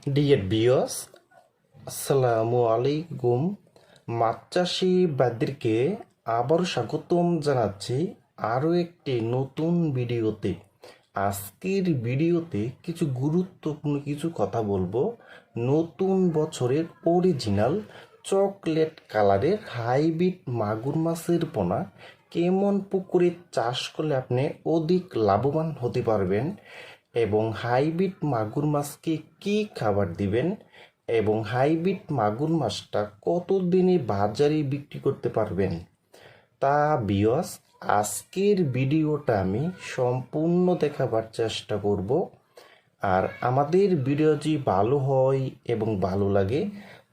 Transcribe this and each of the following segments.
Dear viewers, আসসালামু আলাইকুম। মাছ চাষি ভাইদেরকে আবারও স্বাগতম জানাচ্ছি আরও একটি নতুন ভিডিওতে। আজকের ভিডিওতে কিছু গুরুত্বপূর্ণ কিছু কথা বলবো। নতুন বছরের অরিজিনাল চকলেট কালারের হাইব্রিড মাগুর মাছের পোনা কেমন পুকুরে চাষ করলে আপনি অধিক লাভবান হতে পারবেন, এবং হাইব্রিড মাগুর মাছকে কি খাবার দিবেন, এবং হাইব্রিড মাগুর মাছটা কতদিনে বাজারে বিক্রি করতে পারবেন, তা ভিউয়ার্স আজকের ভিডিওটা আমি সম্পূর্ণ দেখাবার চেষ্টা করব। আর আমাদের ভিডিও যদি ভালো হয় এবং ভালো লাগে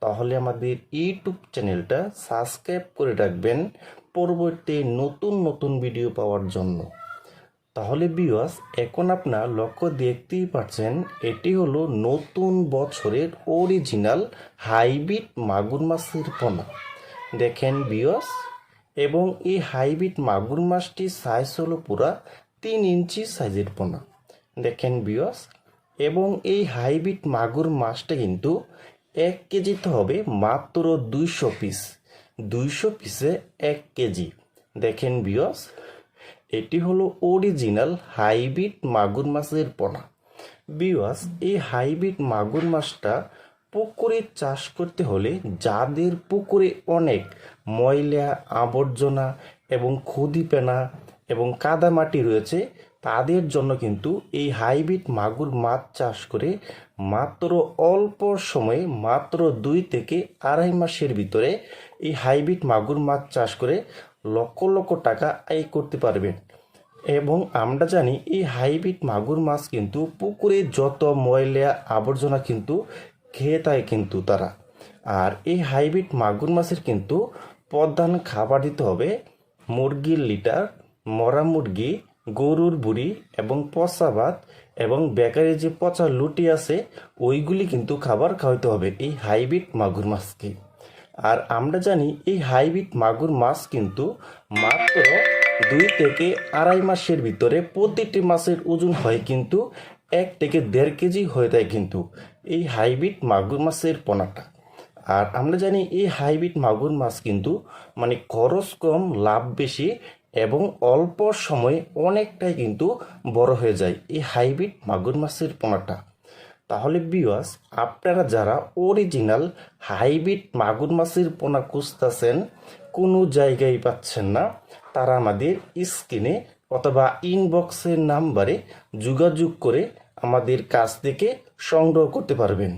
তাহলে আমাদের ইউটিউব চ্যানেলটা সাবস্ক্রাইব করে রাখবেন পরবর্তী নতুন নতুন ভিডিও পাওয়ার জন্য। তাহলে ভিউয়ার্স এখন আপনার লক্ষ্য দেখতেই পাচ্ছেন, এটি হলো নতুন বছরের অরিজিনাল হাইব্রিড মাগুর মাছের পোনা। দেখেন ভিউয়ার্স, এবং এই হাইব্রিড মাগুর মাছটির সাইজ হলো পুরা 3 ইঞ্চি সাইজের পোনা। দেখেন ভিউয়ার্স, এবং এই হাইব্রিড মাগুর মাছটা কিন্তু 1 কেজিতে হবে মাত্র 200 পিস। 200 পিসে 1 কেজি। দেখেন ভিউয়ার্স, এটি হলো অরিজিনাল হাইব্রিড মাগুর মাছের পোনা। ভিউয়ার্স, এই হাইব্রিড মাগুর মাছটা পুকুরে চাষ করতে হলে যাদের পুকুরে অনেক ময়লা আবর্জনা এবং খুদিপেনা এবং কাদামাটি রয়েছে তাদের জন্য কিন্তু এই হাইব্রিড মাগুর মাছ চাষ করে মাত্র অল্প সময়ে, মাত্র 2 থেকে 2.5 মাসের ভিতরে এই হাইব্রিড মাগুর মাছ চাষ করে লক্ষ লক্ষ টাকা আয় করতে পারবেন। এবং আমরা জানি এই হাইব্রিড মাগুর মাছ কিন্তু পুকুরে যত ময়লা আবর্জনা কিন্তু খেয়ে থাকে কিন্তু তারা। আর এই হাইব্রিড মাগুর মাছের কিন্তু প্রধান খাবার দিতে হবে মুরগির লিটার, মরা মুরগি, গরুর বুড়ি এবং পচা ভাত এবং বেকারি যে পচা লুটি আছে ওইগুলি কিন্তু খাবার খাওয়াতে হবে এই হাইব্রিড মাগুর মাছকে। আর আমরা জানি এই হাইব্রিড মাগুর মাছ কিন্তু মাত্র 2 থেকে 2.5 মাসের ভিতরে প্রতিটি মাছের ওজন হয় কিন্তু 1 থেকে 1.5 কেজি হয়ে যায় কিন্তু এই হাইব্রিড মাগুর মাছের পোনাটা। আর আমরা জানি এই হাইব্রিড মাগুর মাছ কিন্তু মানে খরচ কম, লাভ বেশি এবং অল্প সময়ে অনেকটাই কিন্তু বড় হয়ে যায় এই হাইব্রিড মাগুর মাছের পোনাটা। তাহলে ভিউয়ার্স, আপনারা যারা অরিজিনাল হাইব্রিড মাগুর মাছের পোনা খুঁজতেছেন, কোনো জায়গায় পাচ্ছেন না, তারা আমাদের স্ক্রিনে অথবা ইনবক্সের নাম্বারে যোগাযোগ করে আমাদের কাছ থেকে সংগ্রহ করতে পারবেন।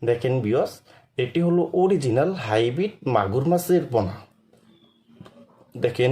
দেখেন ভিউয়ার্স, এটি হলো অরিজিনাল হাইব্রিড মাগুর মাছের পোনা। দেখেন